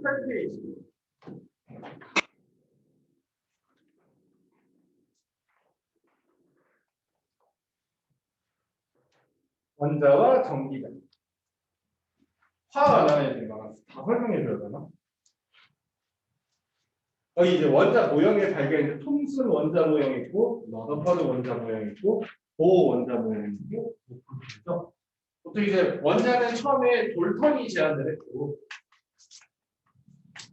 8페이지. 원자와 전기가. 화학 안 하는 애들이 많아서 다 설명해줘야 되나? 여기 이제 원자 모형의 발견인데 톰슨 원자 모형이 있고 러더퍼드 원자 모형이 있고 보어 원자 모형이 있고 그렇죠? 보통 이제 원자는 처음에 돌턴이 제안을 했고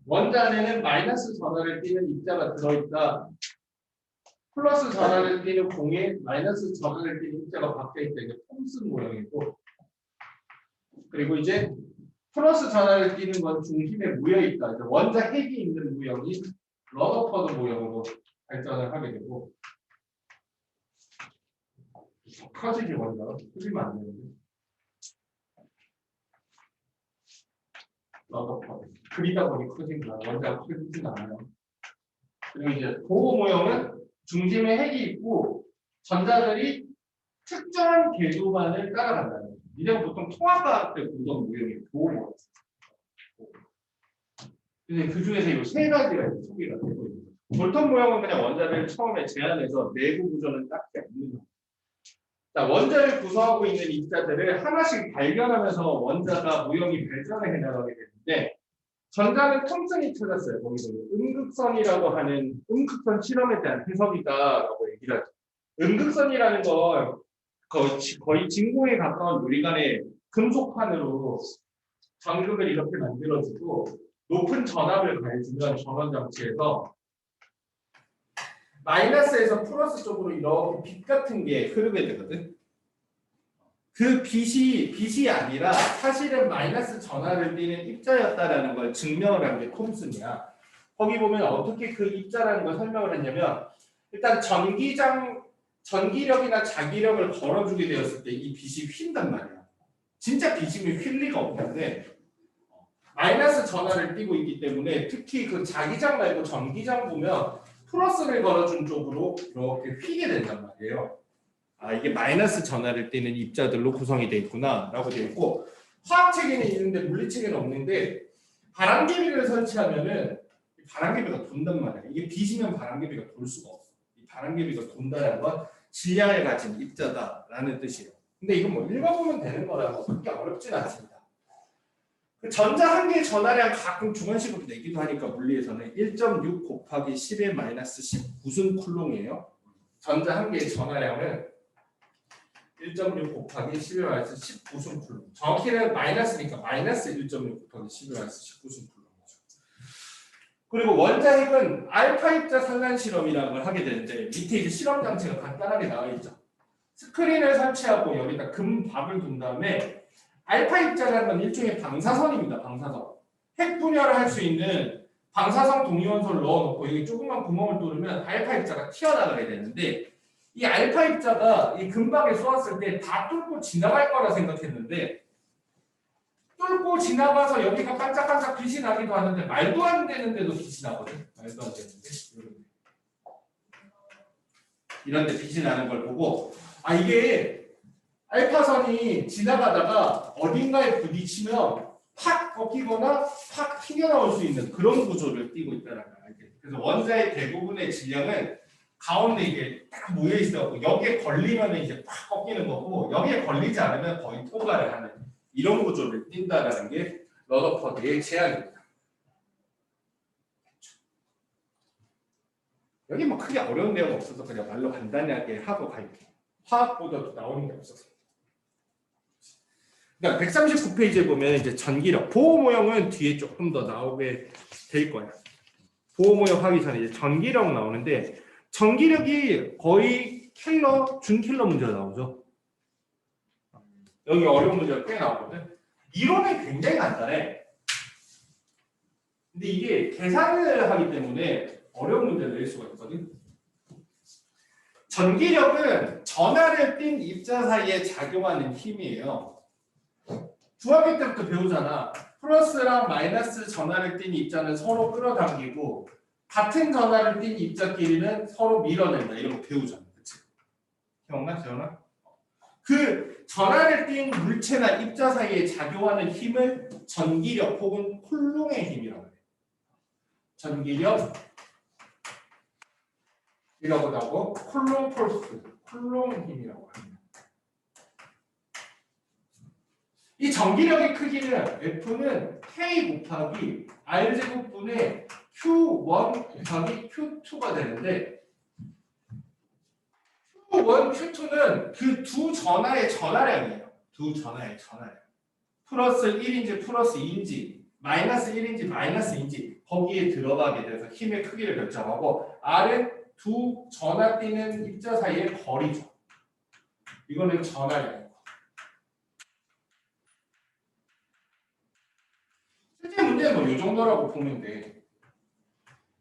원자 안에는 마이너스 전하를 띠는 입자가 들어있다. 플러스 전하를 띠는 공에 마이너스 전하를 띠는 입자가 박혀있다. 이게 톰슨 모형이고 그리고 이제 플러스 전하를 띠는 건 중심에 모여있다. 원자 핵이 있는 모형이 러더퍼드 모형으로 발전을 하게 되고 커지지 원자가 커지면 안 되는데 러더퍼드 그리다 보니 커진 거야. 원자가 커지진 않아요. 그리고 이제 보호 모형은 중심에 핵이 있고 전자들이 특정한 궤도만을 따라간다는 거예요. 이제 보통 통합과학 때 보던 모형이 보호 모형. 근데 그 중에서 이 세 가지가 소개가 되고 있는 거예요. 돌턴 모형은 그냥 원자를 처음에 제안해서 내부 구조는 딱히 없는 거예요. 자, 원자를 구성하고 있는 입자들을 하나씩 발견하면서 원자가 모형이 발전을 해나가게 되는데 전자는 톰슨이 찾았어요. 거기서 음극선이라고 하는 음극선 실험에 대한 해석이다라고 얘기를 하죠. 음극선이라는 건 거의 진공에 가까운 유리관의 금속판으로 전극을 이렇게 만들어주고 높은 전압을 가해주면 전원장치에서 마이너스에서 플러스 쪽으로 이렇게 빛 같은 게 흐르게 되거든. 그 빛이 아니라 사실은 마이너스 전하를 띠는 입자였다라는 걸 증명을 한 게 톰슨이야. 거기 보면 어떻게 그 입자라는 걸 설명을 했냐면 일단 전기력이나 자기력을 걸어주게 되었을 때 이 빛이 휜단 말이야. 진짜 빛이 휜 리가 없는데 마이너스 전하를 띠고 있기 때문에 특히 그 자기장 말고 전기장 보면 플러스를 걸어준 쪽으로 이렇게 휘게 된단 말이에요. 아, 이게 마이너스 전하를 띠는 입자들로 구성이 되어 있구나 라고 되어 있고 화학체계는 있는데 물리체계는 없는데 바람개비를 설치하면은 바람개비가 돈단 말이에요. 이게 빛이면 바람개비가 돌 수가 없어. 이 바람개비가 돈다는 건 질량을 가진 입자다라는 뜻이에요. 근데 이건 뭐 읽어보면 되는 거라서 그렇게 어렵진 않습니다. 그 전자 한 개의 전하량 가끔 주관식으로 내기도 하니까 물리에서는 1.6 곱하기 10의 마이너스 19순 쿨롱이에요. 전자 한 개의 전하량은 1.6 곱하기 10의 마이너스 19순 쿨롱. 정확히는 마이너스니까 마이너스 1.6 곱하기 10의 마이너스 19순 쿨롱이죠. 그리고 원자핵은 알파 입자 산란 실험이라는 걸 하게 되는데 밑에 이제 실험 장치가 간단하게 나와 있죠. 스크린을 설치하고 여기다 금박을 둔 다음에 알파 입자라는 건 일종의 방사선입니다. 방사선. 핵 분열을 할 수 있는 방사성 동위원소를 넣어놓고 여기 조그만 구멍을 뚫으면 알파 입자가 튀어나가게 되는데 이 알파 입자가 이 금박에 쏘았을 때 다 뚫고 지나갈 거라 생각했는데 뚫고 지나가서 여기가 반짝반짝 빛이 나기도 하는데 말도 안 되는데도 빛이 나거든. 말도 안 되는데 이런데 빛이 나는 걸 보고 아 이게 알파선이 지나가다가 어딘가에 부딪히면 팍 꺾이거나 팍 튕겨나올 수 있는 그런 구조를 띠고 있다는 걸 알게 돼요. 그래서 원자의 대부분의 질량은 가운데 이게 딱 모여 있어갖고 여기에 걸리면 이제 팍 꺾이는 거고 여기에 걸리지 않으면 거의 통과를 하는 이런 구조를 띈다라는 게 러더퍼드의 제안입니다. 여기 뭐 크게 어려운 내용 없어서 그냥 말로 간단하게 하고 갈게요. 화학보다도 나오는 게 없어서. 그러니까 139페이지에 보면 이제 전기력, 보호 모형은 뒤에 조금 더 나오게 될 거야. 보호 모형 하기 전에 이제 전기력 나오는데 전기력이 거의 킬러, 준킬러 문제가 나오죠. 여기 어려운 문제가 꽤 나오거든. 이론은 굉장히 간단해. 근데 이게 계산을 하기 때문에 어려운 문제를 낼 수가 있거든. 전기력은 전하를 띤 입자 사이에 작용하는 힘이에요. 중학교 때부터 배우잖아. 플러스랑 마이너스 전하를 띤 입자는 서로 끌어당기고 같은 전하를 띤 입자끼리는 서로 밀어낸다. 이런 거 배우잖아. 그치? 기억나? 재현아? 그 전하를 띤 물체나 입자 사이에 작용하는 힘을 전기력 혹은 쿨롱의 힘이라고 해. 전기력 이라고도 하고 쿨롱 폴스, 쿨롱 힘이라고 합니다. 이 전기력의 크기는 F는 K 곱하기 R제곱분의 Q1 곱하기 Q2가 되는데 Q1, Q2는 그 두 전하의 전하량이에요. 두 전하의 전하량. 플러스 1인지 플러스 2인지 마이너스 1인지 마이너스 2인지 거기에 들어가게 돼서 힘의 크기를 결정하고 R은 두 전하 띄는 입자 사이의 거리죠. 이거는 전하량이고. 실제 문제는 뭐 이 정도라고 보면 돼.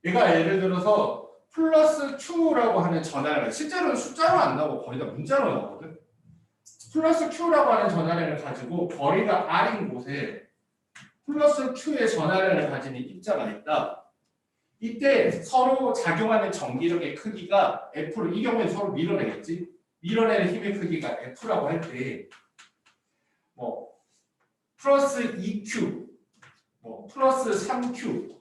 얘가 예를 들어서 플러스 Q라고 하는 전하량, 실제로는 숫자로 안 나오고 거의 다 문자로 나오거든. 플러스 Q라고 하는 전하량을 가지고 거리가 R인 곳에 플러스 Q의 전하량을 가지는 입자가 있다. 이때 서로 작용하는 전기력의 크기가 F로, 이 경우에 서로 밀어내겠지. 밀어내는 힘의 크기가 F라고 할 때 뭐 플러스 2Q, 뭐 플러스 3Q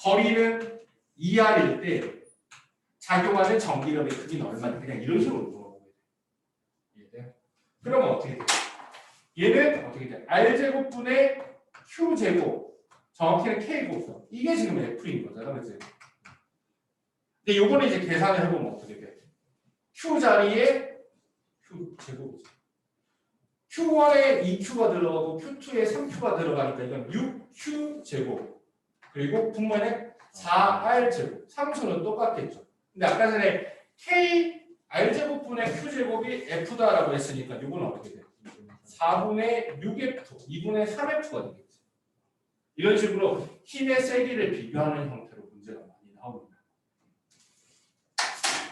거리는 2R일 때 작용하는 전기력의 크기는 얼마나 그냥 이런 식으로 물어보게 돼. 이해돼요? 그러면 어떻게 돼? 얘는 어떻게 돼? R제곱분의 Q제곱 정확히는 K곱선. 이게 지금 F인 거잖아, 그치? 근데 요거는 이제 계산을 해보면 어떻게 돼? Q 자리에 Q 제곱이지. Q1에 2Q가 들어가고 Q2에 3Q가 들어가니까 이건 6Q 제곱. 그리고 분모에는 4R 제곱. 상수는 똑같겠죠. 근데 아까 전에 K R 제곱분의 Q 제곱이 F다라고 했으니까 이건 어떻게 돼? 4분의 6F, 2분의 3F가 되겠지. 이런 식으로 힘의 세기를 비교하는 형태로 문제가 많이 나옵니다.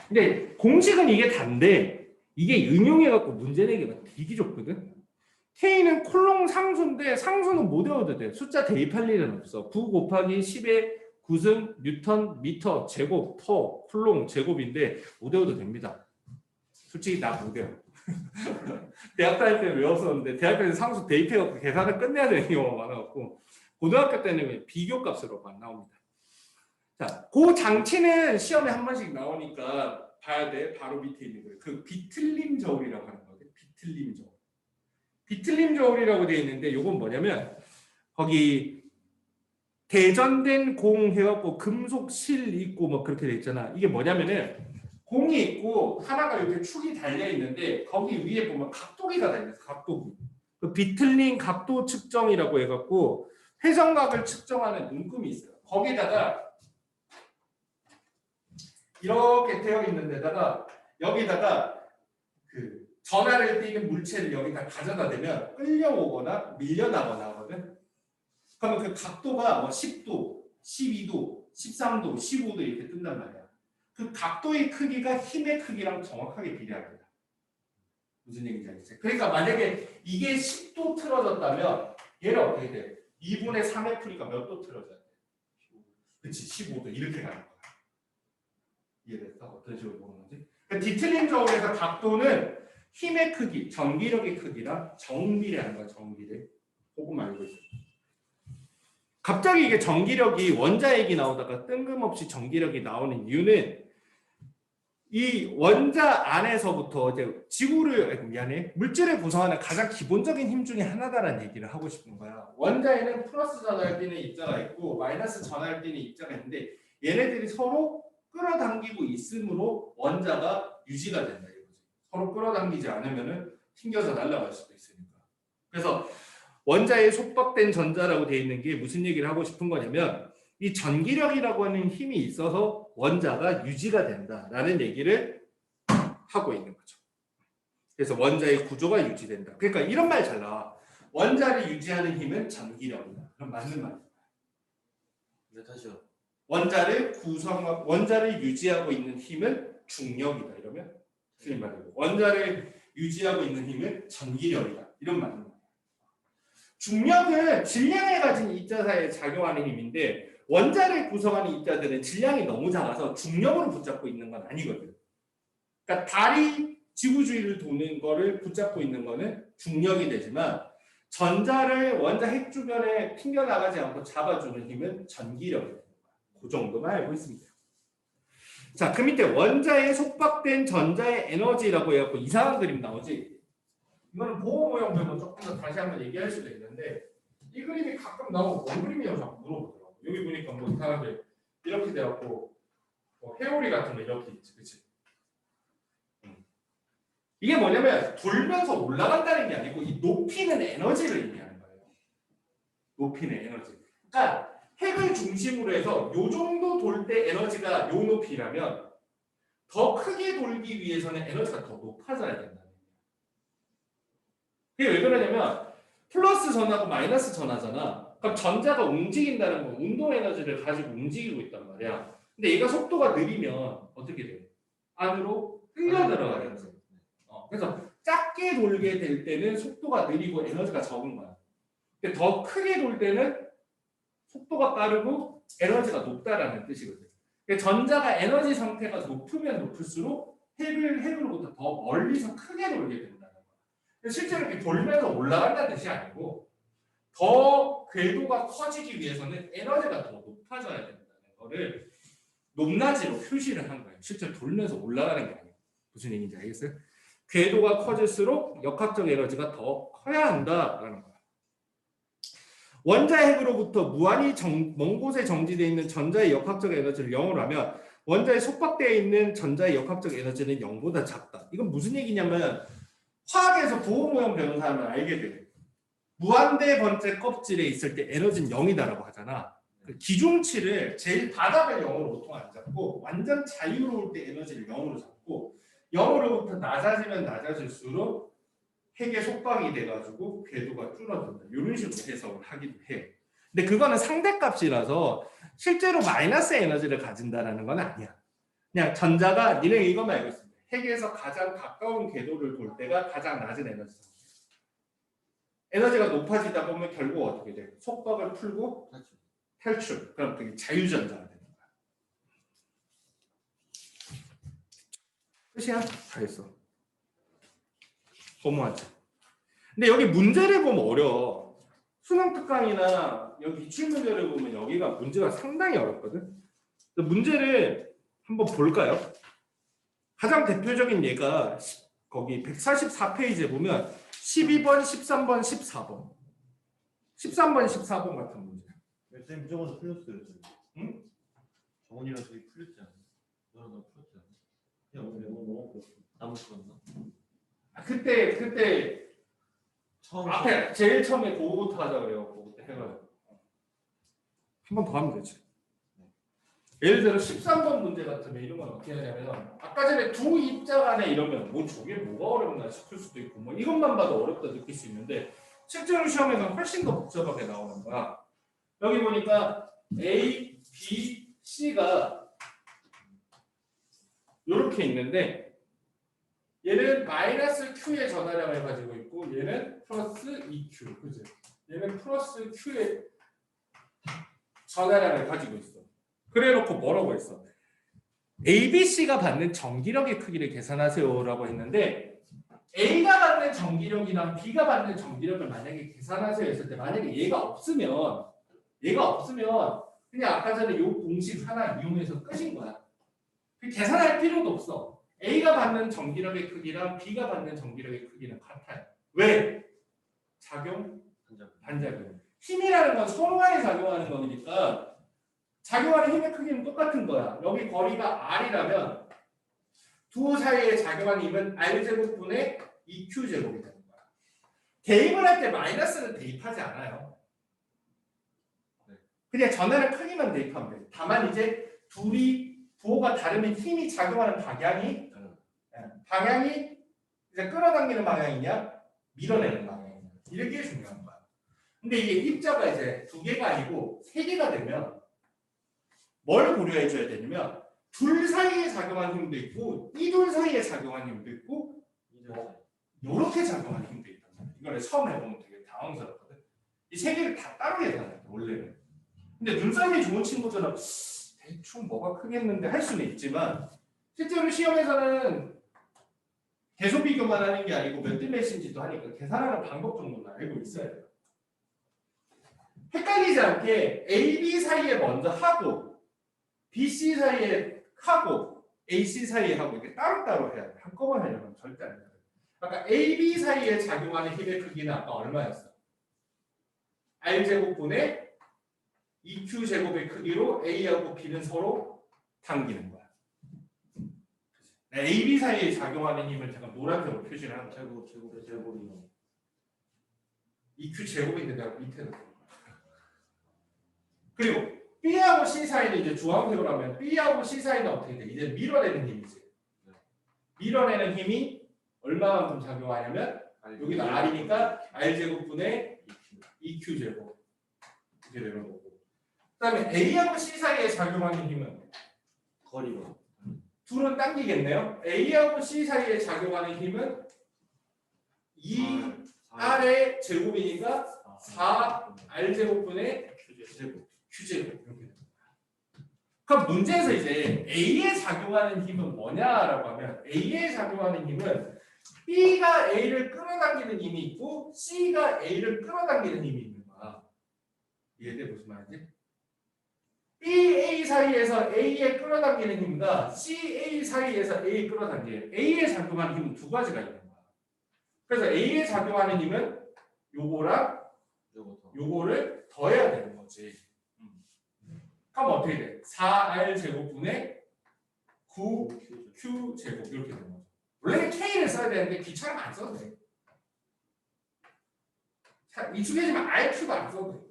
근데 공식은 이게 단데 이게 응용해갖고 문제 내기가 되게 좋거든. K는 콜롱 상수인데 상수는 못 외워도 돼. 숫자 대입할 일은 없어. 9 곱하기 10의 9승 뉴턴 미터 제곱 퍼 콜롱 제곱인데 못 외워도 됩니다. 솔직히 나 못 외워. 대학 다닐 때는 외웠었는데 대학 때는 상수 대입해갖고 계산을 끝내야 되는 경우가 많아갖고 고등학교 때는 비교값으로만 나옵니다. 자, 그 장치는 시험에 한 번씩 나오니까 봐야 돼. 바로 밑에 있는 거예요. 그 비틀림 저울이라고 하는 거거든요. 비틀림 저울. 비틀림 저울이라고 되어 있는데 이건 뭐냐면 거기 대전된 공 해갖고 금속 실 있고 뭐 그렇게 돼 있잖아. 이게 뭐냐면은 공이 있고 하나가 이렇게 축이 달려 있는데 거기 위에 보면 각도기가 달려 있어. 각도기. 그 비틀림 각도 측정이라고 해갖고 회전각을 측정하는 눈금이 있어요. 거기다가 이렇게 되어 있는 데다가 여기다가 그 전하를 띠는 물체를 여기다 가져다 대면 끌려오거나 밀려나거나 하거든. 그러면 그 각도가 뭐 10도, 12도, 13도, 15도 이렇게 뜬단 말이야. 그 각도의 크기가 힘의 크기랑 정확하게 비례합니다. 무슨 얘기인지 알겠어요? 그러니까 만약에 이게 10도 틀어졌다면 얘는 어떻게 돼? 2분의 3의 풀이가 몇 도 틀어져야 돼? 그치, 15도 이렇게 가는 거야. 이해됐어? 어떤 식으로 보는 건지? 그러니까 디틀림 저울에서 각도는 힘의 크기, 전기력의 크기랑 정비례하는 거야. 정비례. 그것만 알고 있어요. 갑자기 이게 전기력이 원자핵이 나오다가 뜬금없이 전기력이 나오는 이유는 이 원자 안에서부터 이제 물질을 구성하는 가장 기본적인 힘 중에 하나다라는 얘기를 하고 싶은 거야. 원자에는 플러스 전하를 띠는 입자가 있고 마이너스 전하를 띠는 입자가 있는데 얘네들이 서로 끌어당기고 있으므로 원자가 유지가 된다 이거지. 서로 끌어당기지 않으면은 튕겨서 날아갈 수도 있으니까. 그래서 원자에 속박된 전자라고 되어 있는 게 무슨 얘기를 하고 싶은 거냐면 이 전기력이라고 하는 힘이 있어서 원자가 유지가 된다라는 얘기를 하고 있는 거죠. 그래서 원자의 구조가 유지된다. 그러니까 이런 말 잘 나와. 원자를 유지하는 힘은 전기력이다. 그럼 맞는 말이야. 네, 다시요. 원자를 유지하고 있는 힘은 중력이다. 이러면 틀린 말이고 원자를 유지하고 있는 힘은 전기력이다. 이런 맞는 말이야. 중력은 질량을 가진 입자 사이에 작용하는 힘인데 원자를 구성하는 입자들은 질량이 너무 작아서 중력으로 붙잡고 있는 건 아니거든. 그러니까 달이 지구 주위를 도는 거를 붙잡고 있는 거는 중력이 되지만 전자를 원자 핵 주변에 튕겨나가지 않고 잡아주는 힘은 전기력입니다. 그 정도만 알고 있습니다. 자, 그 밑에 원자에 속박된 전자의 에너지라고 해갖고 이상한 그림 나오지? 이거는 보호 모형 배우면 조금 더 다시 한번 얘기할 수도 있는데 이 그림이 가끔 나오고 뭔 그림이냐고 자꾸 물어보더라고. 여기 보니까 뭐 사람들 이렇게 돼갖고 뭐 회오리 같은 거 이렇게 있지, 그치? 이게 뭐냐면 돌면서 올라간다는 게 아니고 이 높이는 에너지를 의미하는 거예요. 높이는 에너지. 그러니까 핵을 중심으로 해서 요 정도 돌 때 에너지가 요 높이라면 더 크게 돌기 위해서는 에너지가 더 높아져야 된다는 거예요. 그게 왜 그러냐면 플러스 전하고 마이너스 전하잖아. 그럼 전자가 움직인다는 건 운동 에너지를 가지고 움직이고 있단 말이야. 근데 얘가 속도가 느리면 어떻게 돼? 안으로 흘려 들어가는 거지. 그래서 작게 돌게 될 때는 속도가 느리고 에너지가 적은 거야. 근데 더 크게 돌 때는 속도가 빠르고 에너지가 높다라는 뜻이거든. 전자가 에너지 상태가 높으면 높을수록 핵으로부터 더 멀리서 크게 돌게 된다는 거야. 실제로 이렇게 돌면서 올라간다는 뜻이 아니고 더 궤도가 커지기 위해서는 에너지가 더 높아져야 된다는 거를 높낮이로 표시를 한 거예요. 실제로 돌면서 올라가는 게 아니에요. 무슨 얘기인지 알겠어요? 궤도가 커질수록 역학적 에너지가 더 커야 한다라는 거야. 원자 핵으로부터 무한히 먼 곳에 정지되어 있는 전자의 역학적 에너지를 0으로 하면 원자에 속박되어 있는 전자의 역학적 에너지는 0보다 작다. 이건 무슨 얘기냐면 화학에서 보호 모형 배운 사람은 알게 돼. 무한대 번째 껍질에 있을 때 에너지는 0이다라고 하잖아. 그 기중치를 제일 바닥을 0으로 보통 안 잡고 완전 자유로울 때 에너지를 0으로 잡고 0으로부터 낮아지면 낮아질수록 핵의 속박이 돼가지고 궤도가 줄어든다. 이런 식으로 해석을 하기도 해. 근데 그거는 상대값이라서 실제로 마이너스 에너지를 가진다라는 건 아니야. 그냥 전자가 니네 이것만 알고 있습니다. 핵에서 가장 가까운 궤도를 돌 때가 가장 낮은 에너지 상태. 에너지가 높아지다 보면 결국 어떻게 돼? 속박을 풀고 탈출. 그럼 그게 자유전자가 되는 거야. 끝이야? 다 했어. 허무하지. 근데 여기 문제를 보면 어려워. 수능 특강이나 여기 기출 문제를 보면 여기가 문제가 상당히 어렵거든. 문제를 한번 볼까요? 가장 대표적인 예가 거기 144페이지에 보면 12번, 13번, 14번. 13번, 14번 같은 문제. 쌤 저번에 풀렸어요. 응? 정원이랑 저기 풀렸지 않아? 너랑 나 풀렸지 않아? 그냥 너무 나무 풀었나? 그때 처음 앞에 제일 처음에 그거부터 하자 그래요. 그때 해가지고 한 번 더 하면 되지. 예를 들어 13번 문제 같으면 이런 건 어떻게 하냐면 아까 전에 두 입자 간에 이러면 뭐 저게 뭐가 어렵나 싶을 수도 있고 뭐 이것만 봐도 어렵다 느낄 수 있는데 실제로 시험에서는 훨씬 더 복잡하게 나오는 거야. 여기 보니까 A, B, C가 이렇게 있는데 얘는 마이너스 Q의 전하량을 가지고 있고 얘는 플러스 2Q, 그죠? 얘는 플러스 Q의 전하량을 가지고 있어. 그래놓고 뭐라고 했어? A, B, C가 받는 전기력의 크기를 계산하세요라고 했는데 A가 받는 전기력이랑 B가 받는 전기력을 만약에 계산하세요 했을 때 만약에 얘가 없으면 그냥 아까 전에 이 공식 하나 이용해서 끝인 거야. 계산할 필요도 없어. A가 받는 전기력의 크기랑 B가 받는 전기력의 크기는 같아요. 왜? 작용, 반작용. 힘이라는 건 서로 간에 작용하는 거니까 작용하는 힘의 크기는 똑같은 거야. 여기 거리가 R이라면 두 사이에 작용하는 힘은 R제곱분의 2Q제곱이 되는 거야. 대입을 할 때 마이너스는 대입하지 않아요. 그냥 전하는 크기만 대입하면 돼. 다만 이제 둘이 부호가 다르면 힘이 작용하는 방향이 이제 끌어당기는 방향이냐 밀어내는 방향이냐 이게 중요한 거야. 근데 이게 입자가 이제 두 개가 아니고 세 개가 되면 뭘 고려해 줘야 되냐면 둘 사이에 작용하는 힘도 있고 이 둘 사이에 작용하는 힘도 있고 이렇게 작용하는 힘도 있단 말이야. 이걸 처음 해보면 되게 당황스럽거든. 이 세 개를 다 따로 계산해 원래는. 근데 눈썰미 좋은 친구들은 대충 뭐가 크겠는데 할 수는 있지만 실제로 시험에서는 계속 비교만 하는 게 아니고 몇 대 몇인지도 하니까 계산하는 방법 정도는 알고 있어야 돼요. 헷갈리지 않게 A, B 사이에 먼저 하고 B, C 사이에 하고 A, C 사이에 하고 이렇게 따로따로 해야 돼. 한꺼번에 하려면 절대 안 돼. 아까 A, B 사이에 작용하는 힘의 크기는 아까 얼마였어? R제곱분의 EQ제곱의 크기로 A하고 B는 서로 당기는 거야. A, B 사이에 작용하는 힘을 제가 노란색으로 표시를 하는 거야. 제곱이요. EQ제곱인데 내가 밑에다 둔 거야. 그리고 B하고 C 사이는 이제 주황색으로 하면 B하고 C 사이는 어떻게 돼? 이제 밀어내는 힘이지. 밀어내는 힘이 얼마만큼 작용하냐면 여기는 R이니까 R제곱분의 EQ제곱 이렇게 되는 거고. 그 다음에 A하고 C 사이에 작용하는 힘은 거리가. 둘은 당기겠네요. A하고 C 사이에 작용하는 힘은 2R의 제곱이니까 4R제곱분의 Q제곱 이렇게 됩니다. 그럼 문제에서 이제 A에 작용하는 힘은 뭐냐라고 하면 A에 작용하는 힘은 B가 A를 끌어당기는 힘이 있고 C가 A를 끌어당기는 힘이 있는 거야. 이해돼? 무슨 말인지? BA 사이에서 A에 끌어당기는 힘과 CA 사이에서 A 끌어당기는 A에 작용하는 힘은 두 가지가 있는 거야. 그래서 A에 작용하는 힘은 요거랑 요거를 더해야 되는 거지. 그럼 어떻게 돼? 4R 제곱분의 9Q 제곱 이렇게 되는 거죠. 원래는 K를 써야 되는데 귀찮으면 안 써도 돼. 익숙해지면 RQ도 안 써도 돼.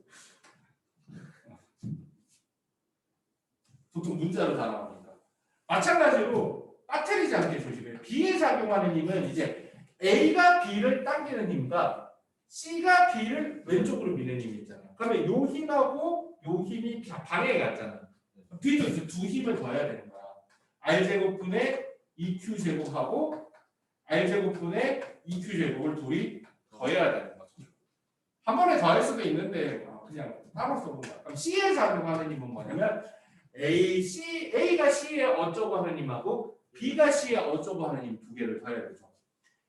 보통 문자로 다 나옵니다. 마찬가지로 빠뜨리지 않게 조심해요. B에 작용하는 힘은 이제 A가 B를 당기는 힘과 C가 B를 왼쪽으로 미는 힘이 있잖아. 그러면 요 힘하고 요 힘이 방해가 갔잖아. 뒤도 이제 두 힘을 더해야 되는 거야. R제곱분의 EQ제곱하고 R제곱분의 EQ제곱을 둘이 더해야 되는 거죠. 한 번에 더할 수도 있는데 그냥 따로 써본 거야. 그럼 C에 작용하는 힘은 뭐냐면 A가 C에 어쩌고 하는 힘하고 B가 C에 어쩌고 하는 힘 두 개를 더해야 되죠.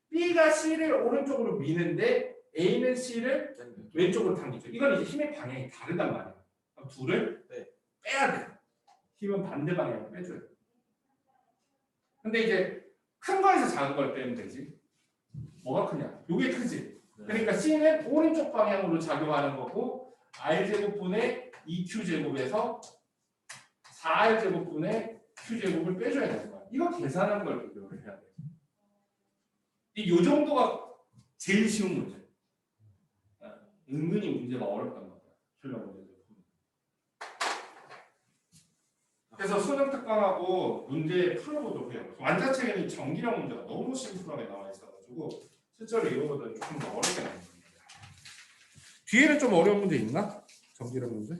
B가 C를 오른쪽으로 미는데 A는 C를 왼쪽으로 당기죠. 이건 이제 힘의 방향이 다르단 말이야. 그럼 둘을 빼야 돼. 힘은 반대 방향으로 빼줘야 돼. 근데 이제 큰 거에서 작은 걸 빼면 되지. 뭐가 크냐? 요게 크지. 그러니까 C는 오른쪽 방향으로 작용하는 거고 R제곱분의 EQ제곱에서 4R제곱분의 Q제곱을 빼줘야 되는 거야. 이거 계산한 걸 비교를 해야 돼. 이 정도가 제일 쉬운 문제. 은근히 문제가 어렵단 말이야. 실력 문제들. 그래서 수능 특강하고 문제 풀어보도록 해요. 완자체계는 정기력 문제가 너무 심플하게 나와 있어가지고 실제로 이거보다 조금 더 어렵게 나옵니다. 뒤에는 좀 어려운 문제 있나? 정기력 문제?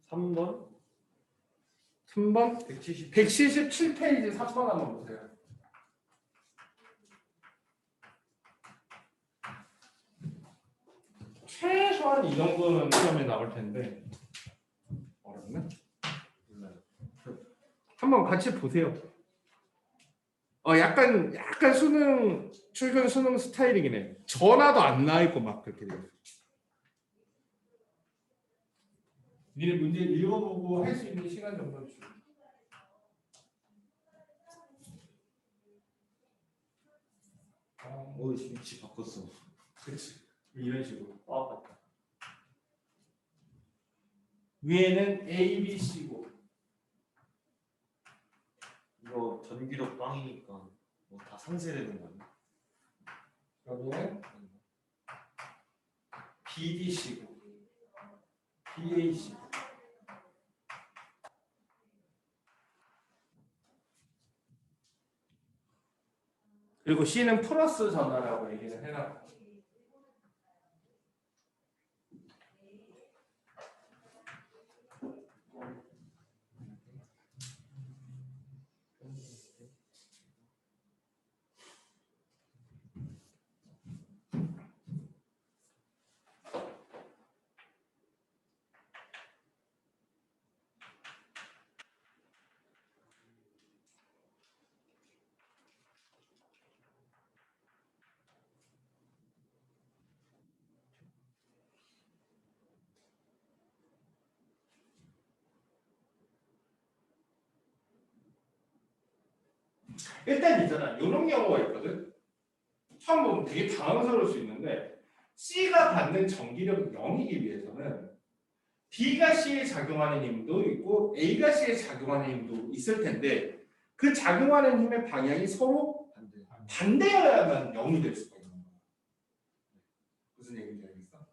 3번? 3번? 177페이지 3번 한번 보세요. 최소한 이 정도는 시험에 나올 텐데 어렵네? 한번 같이 보세요. 약간 수능 출근 수능 스타일이긴 해. 전화도 안 나 있고 막 그렇게 돼요. 니네 문제 읽어보고 할 수 있는 시간 정도 주. 위치 바꿨어. 그렇지. 이런 식으로. 맞다. 위에는 A, B, C고. 이거 전기력 빵이니까 뭐 다 상쇄되는 거 아니야? 여기는 B, D, C고. B, A, C. 그리고 C는 플러스 전화라고 얘기를 해놨고. 일단 있잖아. 이런 경우가 있거든. 처음 보면 되게 당황스러울 수 있는데 C가 받는 전기력 0이기 위해서는 B가 C에 작용하는 힘도 있고 A가 C에 작용하는 힘도 있을 텐데 그 작용하는 힘의 방향이 서로 반대. 반대여야만 0이 될 수가 있는 거야. 무슨 얘기인지 알겠어?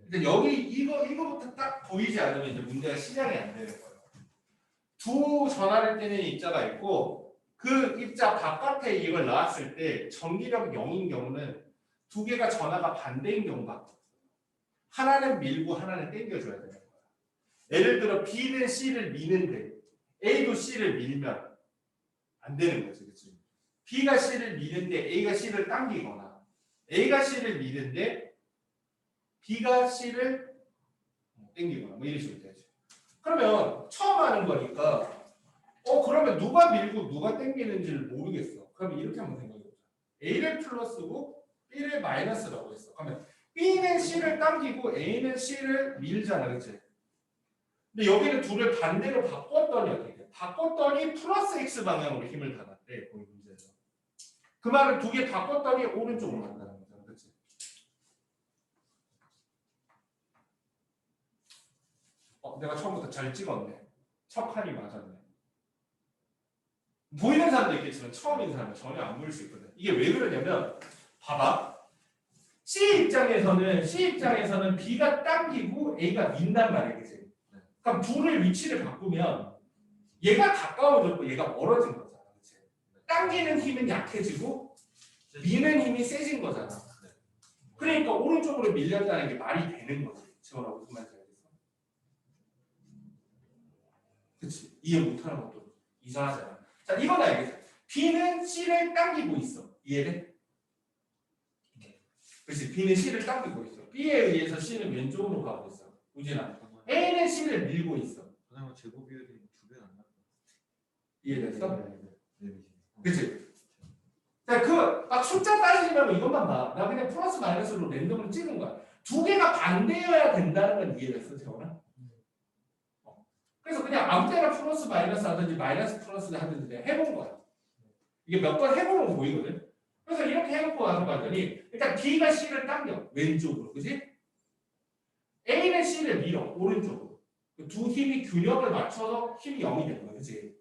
일단 여기 이거부터 딱 보이지 않으면 이제 문제가 시작이 안 되는 거예요. 두 전하를 떼는 입자가 있고 그 입자 바깥에 이걸 놨을 때 전기력 0인 경우는 두 개가 전하가 반대인 경우가 없어요. 하나는 밀고 하나는 당겨줘야 되는 거야. 예를 들어 B는 C를 미는데 A도 C를 밀면 안 되는 거지, 그렇지? B가 C를 미는데 A가 C를 당기거나 A가 C를 미는데 B가 C를 당기거나 뭐 이런 식으로 되죠. 그러면 처음 하는 거니까 그러면 누가 밀고 누가 당기는지를 모르겠어. 그러면 이렇게 한번 생각해보자. A를 플러스고 B를 마이너스라고 했어. 그러면 B는 C를 당기고 A는 C를 밀잖아, 그렇지? 근데 여기는 둘을 반대로 바꿨더니 어떻게 돼? 바꿨더니 플러스 X 방향으로 힘을 받았대. 거기 문제에서. 그 말은 두 개 바꿨더니 오른쪽으로 간다는 거잖아, 그렇지? 내가 처음부터 잘 찍었네. 첫 칸이 맞았네. 보이는 사람도 있겠지만 처음인 사람은 전혀 안 보일 수 있거든. 이게 왜 그러냐면 봐봐. C 입장에서는 B가 당기고 A가 민단 말이야, 그치? 그럼 둘의 위치를 바꾸면 얘가 가까워졌고 얘가 멀어진 거잖아, 그치? 당기는 힘은 약해지고 미는 힘이 세진 거잖아. 그러니까 오른쪽으로 밀렸다는 게 말이 되는 거지. 지원아 무슨 말인지 알겠어? 그치? 이해 못하는 것도 이상하잖아. 자, 이건 알겠어. B는 C를 당기고 있어. 이해돼? 그렇지. B는 C를 당기고 있어. B에 의해서 C는 왼쪽으로 가고 있어. 우진아. A는 C를 밀고 있어. 그러면 제곱 비율이 2배가 안 나와. 이해됐어? 네. 그렇지. 자, 막 숫자 따지지 말고 이것만 봐. 나 그냥 플러스 마이너스로 랜덤으로 찍은 거야. 두 개가 반대여야 된다는 건 이해됐어, 재원아? 그래서 그냥 아무 때나 플러스 마이너스 하든지 마이너스 플러스 하든지 내가 해본 거야. 이게 몇 번 해보면 보이거든. 그래서 이렇게 해놓고 와서 봤더니 일단 B가 C를 당겨 왼쪽으로, 그지? A는 C를 밀어 오른쪽으로. 두 힘이 균형을 맞춰서 힘이 0이 되는 거야, 그지?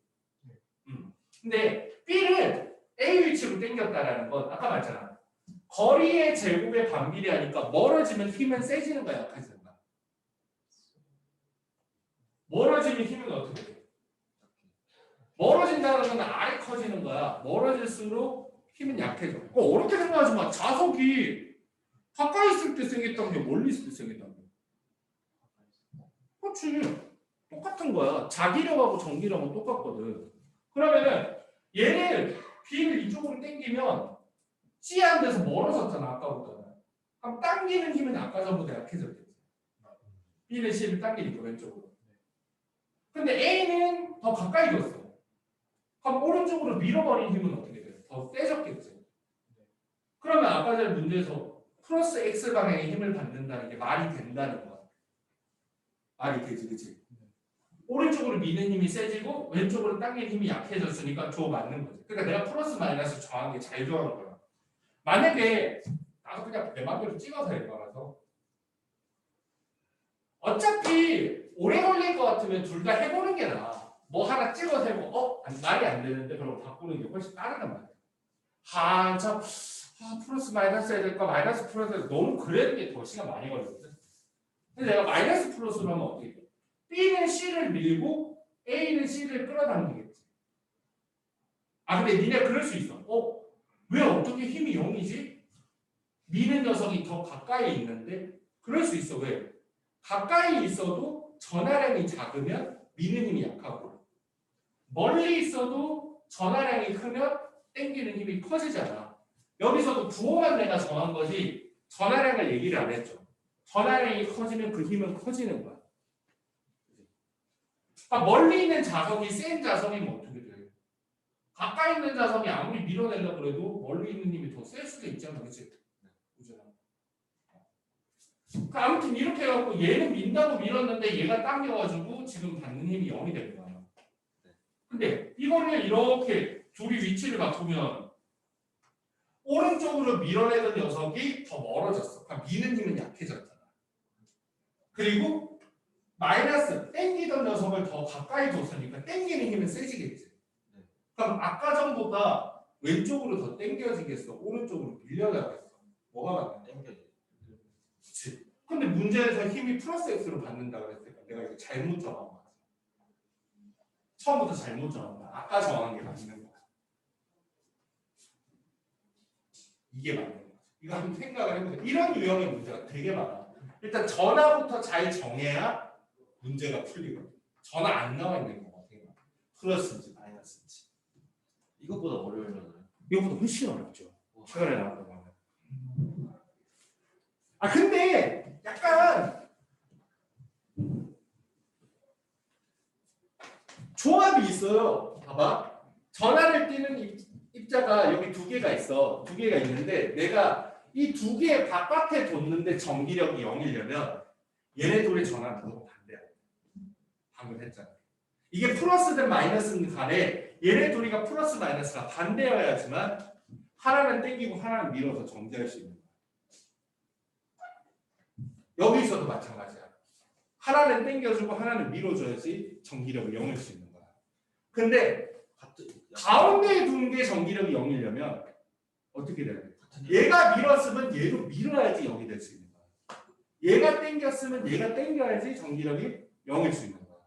근데 B를 A 위치로 당겼다라는 건 아까 말했잖아. 거리의 제곱에 반비례하니까 멀어지면 힘은 세지는 거야, 약해지는 거야. 멀어지면 힘은 어떻게 돼? 멀어진다는 건 알이 커지는 거야. 멀어질수록 힘은 약해져. 어렵게 생각하지 마. 자석이 가까이 있을 때 생겼던 게 멀리 있을 때 생겼던 게. 그렇지. 똑같은 거야. 자기력하고 전기력은 똑같거든. 그러면은 얘를 B를 이쪽으로 당기면 C 한 데서 멀어졌잖아. 아까보다는. 그럼 당기는 힘은 아까 전보다 약해졌겠지. B는 C를 당기니까 왼쪽으로. 근데 A는 더 가까이 뒀어. 그럼 오른쪽으로 밀어버린 힘은 어떻게 돼요? 더 세졌겠지. 그러면 아까 전에 문제에서 플러스 X 방향의 힘을 받는다는 게 말이 된다는 거야. 말이 되지, 그치? 오른쪽으로 미는 힘이 세지고 왼쪽으로 당기는 힘이 약해졌으니까 저 맞는 거지. 그러니까 내가 플러스 마이너스 정한 게 잘 정한 거야. 만약에 나도 그냥 내 맘대로 찍어서 할 거라서 어차피 오래 걸릴 것 같으면 둘 다 해보는 게 나아. 뭐 하나 찍어서 해보고 말이 안 되는데 그럼 바꾸는 게 훨씬 빠르단 말이야. 플러스 마이너스 해야 될까 마이너스 플러스 해야 될까 너무 그래는 게 더 시간 많이 걸리거든. 근데 내가 마이너스 플러스로 하면 어떻게 돼? B는 C를 밀고 A는 C를 끌어당기겠지. 근데 니네 그럴 수 있어. 왜 어떻게 힘이 0이지? 미는 녀석이 더 가까이 있는데? 그럴 수 있어. 왜? 가까이 있어도 전하량이 작으면 미는 힘이 약하고 멀리 있어도 전하량이 크면 당기는 힘이 커지잖아. 여기서도 부호만 내가 정한 거지 전하량을 얘기를 안 했죠. 전하량이 커지면 그 힘은 커지는 거야. 멀리 있는 자석이 센 자석이면 어떻게 돼? 가까이 있는 자석이 아무리 밀어내려고 해도 멀리 있는 힘이 더 셀 수도 있잖아, 그치? 아무튼 이렇게 해갖고 얘는 민다고 밀었는데 얘가 당겨가지고 지금 받는 힘이 0이 된 거야. 근데 이거를 이렇게 둘이 위치를 바꾸면 오른쪽으로 밀어내던 녀석이 더 멀어졌어. 그러니까 미는 힘은 약해졌잖아. 그리고 마이너스 땡기던 녀석을 더 가까이 뒀으니까 땡기는 힘은 세지겠지. 그럼 아까 전보다 왼쪽으로 더 땡겨지겠어? 오른쪽으로 밀려나겠어? 뭐가 맞나? 땡겨지. 그치. 근데 문제에서 힘이 플러스 X로 받는다 그랬으니까 내가 이거 잘못 정한 거야. 처음부터 잘못 정한 거야. 아까 정한 게 맞는 거야. 이게 맞는 거야. 이거 한번 생각을 해보세요. 이런 유형의 문제가 되게 많아. 일단 전화부터 잘 정해야 문제가 풀리거든. 전화 안 나와 있는 거가 되게 많아. 플러스인지 마이너스인지. 이것보다 어려우면 이거보다 훨씬 어렵죠. 최근에 나왔던 거는. 아 근데 약간 조합이 있어요. 봐봐. 전화를 띄는 입자가 여기 두 개가 있어. 두 개가 있는데 내가 이 두 개 바깥에 뒀는데 전기력이 0이려면 얘네 둘의 전화는 무조건 반대야. 방금 했잖아. 이게 플러스든 마이너스든 간에 얘네 둘이가 플러스 마이너스가 반대여야지만 하나는 땡기고 하나는 밀어서 정지할 수 있는 거야. 여기서도 마찬가지야. 하나는 땡겨주고 하나는 밀어줘야지 전기력을 0일 수 있는 거야. 근데 가운데에 둔 게 전기력이 0이려면 어떻게 돼야 돼? 얘가 밀었으면 얘도 밀어야지 0이 될 수 있는 거야. 얘가 땡겼으면 얘가 땡겨야지 전기력이 0일 수 있는 거야.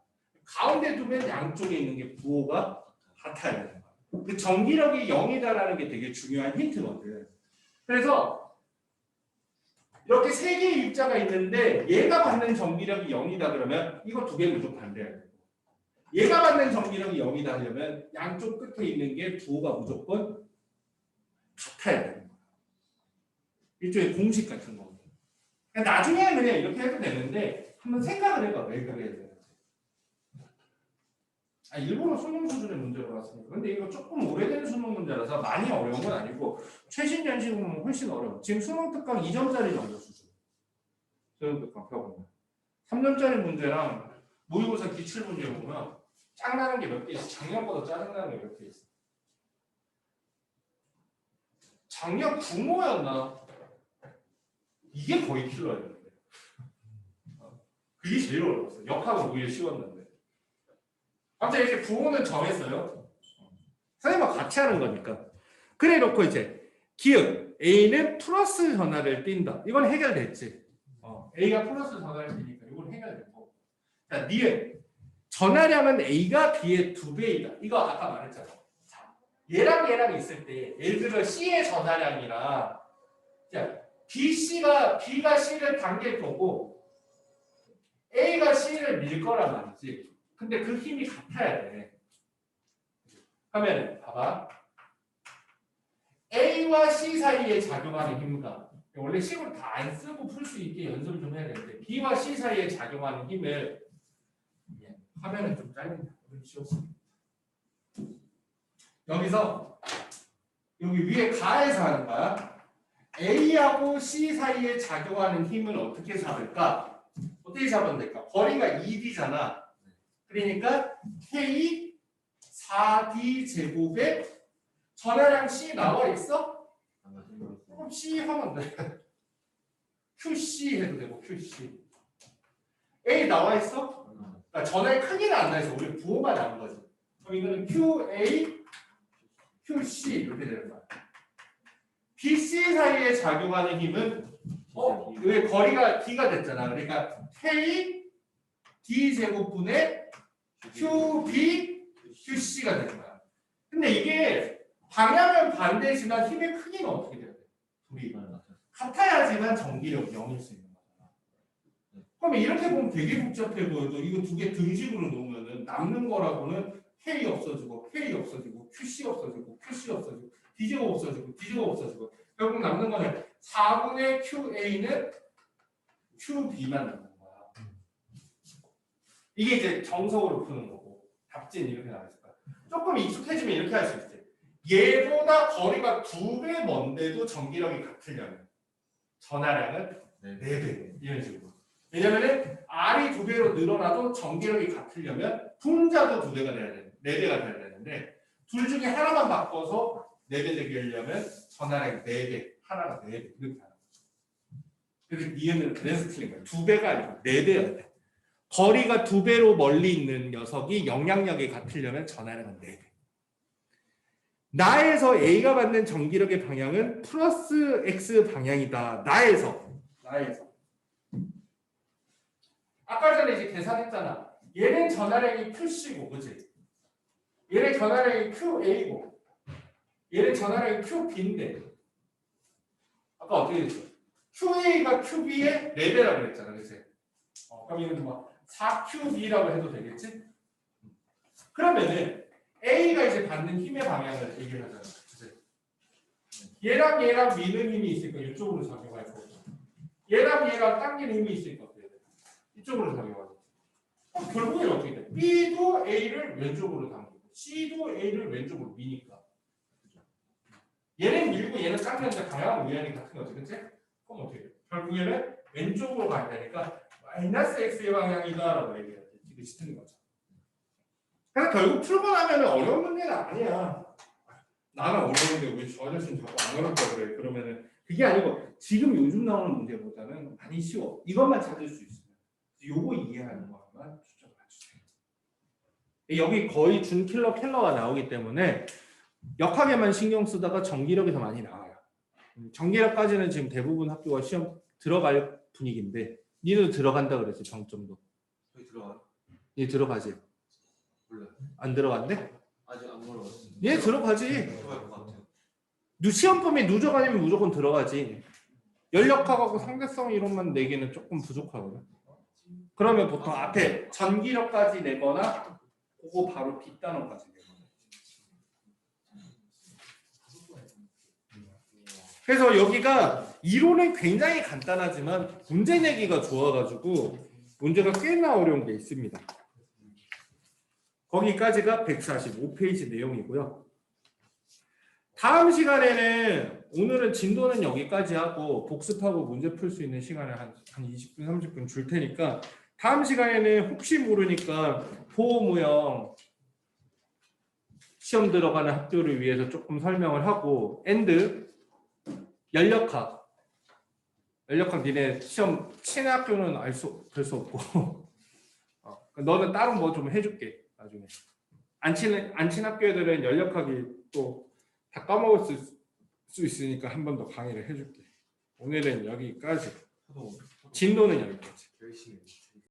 가운데 두면 양쪽에 있는 게 부호가 같아야 되는 거야. 그 전기력이 0이다라는 게 되게 중요한 힌트거든. 그래서 이렇게 세 개의 입자가 있는데 얘가 받는 전기력이 0이다 그러면 이거 두 개 무조건 반대해야 되고 얘가 받는 전기력이 0이다 하려면 양쪽 끝에 있는 게 부호가 무조건 같아야 되는 거야. 일종의 공식 같은 거거든. 나중에는 그냥 이렇게 해도 되는데 한번 생각을 해봐. 왜 그래야 되는지. 일본어 수능 수준의 문제로 나왔습니다. 근데 이거 조금 오래된 수능 문제라서 많이 어려운 건 아니고 최신 연식은 훨씬 어려워. 지금 수능 특강 2점짜리 정도 수준. 수능 특강 펴보면 3점짜리 문제랑 모의고사 기출 문제 보면 짱나는 게 몇 개 있어. 작년보다 짜증나는 게 몇 개 있어. 작년 국모였나? 이게 거의 킬러였는데. 그게 제일 어려웠어. 역학은 오히려 쉬웠는데. 갑자기 이렇게 부호는 정했어요. 선생님과 같이 하는 거니까. 그래 놓고 이제 기억 A는 플러스 전화를 띈다. 이건 해결됐지. A가 플러스 전화를 띄니까 이건 해결됐고. 자, 니은 전화량은 A가 B의 2배이다. 이거 아까 말했잖아. 자, 얘랑 있을 때 예를 들어 C의 전화량이랑 자, B가 C를 당길 거고 A가 C를 밀 거란 말이지. 근데 그 힘이 같아야 돼. 하면 봐봐. A와 C 사이에 작용하는 힘과 원래 식을 다 안 쓰고 풀 수 있게 연습을 좀 해야 되는데 B와 C 사이에 작용하는 힘을 화면은 좀 짧은데 여기서 여기 위에 가에서 하는 거야. A하고 C 사이에 작용하는 힘을 어떻게 잡을까? 어떻게 잡으면 될까? 거리가 2D잖아. 그러니까 K 4D 제곱에 전화량 C 나와 있어? 그럼 C 하면 돼. QC 해도 되고 QC. A 나와 있어? 그러니까 전화의 크기는 안 나와서 우리 부호만 나온 거지. 그럼 이거는 QA, QC 이렇게 되는 거야. BC 사이에 작용하는 힘은 왜 거리가 D가 됐잖아. 그러니까 K D 제곱분의 QB QC가 되는 거야. 근데 이게 방향은 반대지만 힘의 크기는 어떻게 돼야 돼? 둘이 같아야지만 전기력이 0일 수 있는 거잖아. 그러면 이렇게 보면 되게 복잡해 보여도 이거 두 개 등식으로 놓으면은 남는 거라고는 K 없어지고 K 없어지고 QC 없어지고 QC 없어지고 D제곱 없어지고 D제곱 없어지고 결국 남는 거는 4분의 QA는 QB만 남는 거야. 이게 이제 정석으로 푸는 거고 답지는 이렇게 나와있을 거야. 조금 익숙해지면 이렇게 할 수 있지. 얘보다 거리가 2배 먼데도 전기력이 같으려면 전하량은 4배 이런 식으로. 왜냐면은 R이 2배로 늘어나도 전기력이 같으려면 분자도 2배가 돼야 돼. 4배가 돼야 되는데 둘 중에 하나만 바꿔서 4배 되게 하려면 전화량이 4배, 하나가 4배 이렇게 하는 거죠. 그래서 니은은 그래서 틀린 거예요. 2배가 아니고 4배여야 돼. 거리가 2배로 멀리 있는 녀석이 영향력이 같으려면 전화량은 4배. 나에서 A가 받는 전기력의 방향은 플러스 X 방향이다. 나에서. 아까 전에 이제 계산했잖아. 얘는 전화량이 QC고, 그치? 얘는 전화량이 QA고, 얘는 전화량이 QB인데, 아까 어떻게 됐어? QA가 QB의 4배라고 그랬잖아, 그치? 그럼 이건 뭐 4QB라고 해도 되겠지? 그러면은 A가 이제 받는 힘의 방향을 얘기를 하잖아, 그치? 얘랑 미는 힘이 있으니까 이쪽으로 작용할 거고, 얘랑 당기는 힘이 있으니까 어떻게 돼? 이쪽으로 작용하고. 결국엔 어떻게 돼? B도 A를 왼쪽으로 당기고 C도 A를 왼쪽으로 미니까. 그죠? 얘는 밀고 얘는 당기는데 방향은 우연히 같은 거지, 그치? 그럼 어떻게 돼? 결국에는 왼쪽으로 가야 되니까 마이너스 X의 방향이다라고 얘기해야지. 이것이 틀린 거죠. 그래서 결국 풀고 나면 어려운 문제는 아니야. 나는 어려운데 왜 저 아저씨는 자꾸 안 어렵다 그래? 그러면은 그게 아니고 지금 요즘 나오는 문제보다는 많이 쉬워. 이것만 찾을 수 있으면. 요거 이해하는 거만 초점을 맞추세요. 여기 거의 준킬러 켈러가 나오기 때문에 역학에만 신경 쓰다가 전기력이 더 많이 나와요. 전기력까지는 지금 대부분 학교가 시험 들어갈 분위기인데 니는 들어간다 그랬지 정점도. 여기 들어가요? 얘 들어가지? 몰라요. 안 들어간대? 아직 안 물어봤어요. 얘 들어가지. 들어갈 것 같아요. 시험 범위 누적 아니면 무조건 들어가지. 연력학하고 상대성 이론만 내기는 조금 부족하거든. 그러면 보통 앞에 전기력까지 내거나 그거 바로 뒷단원까지 내거나. 그래서 여기가 이론은 굉장히 간단하지만 문제 내기가 좋아가지고 문제가 꽤나 어려운 게 있습니다. 거기까지가 145페이지 내용이고요. 다음 시간에는 오늘은 진도는 여기까지 하고 복습하고 문제 풀 수 있는 시간을 한 20분, 30분 줄 테니까 다음 시간에는 혹시 모르니까 보호무형 시험 들어가는 학교를 위해서 조금 설명을 하고 엔드 연력학 니네 시험 친 학교는 별 수 없고 너는 따로 뭐 좀 해줄게 나중에 안 친 학교 애들은 연력학이 또 다 까먹을 수 있으니까 한 번 더 강의를 해줄게. 오늘은 여기까지. 진도는 여기까지.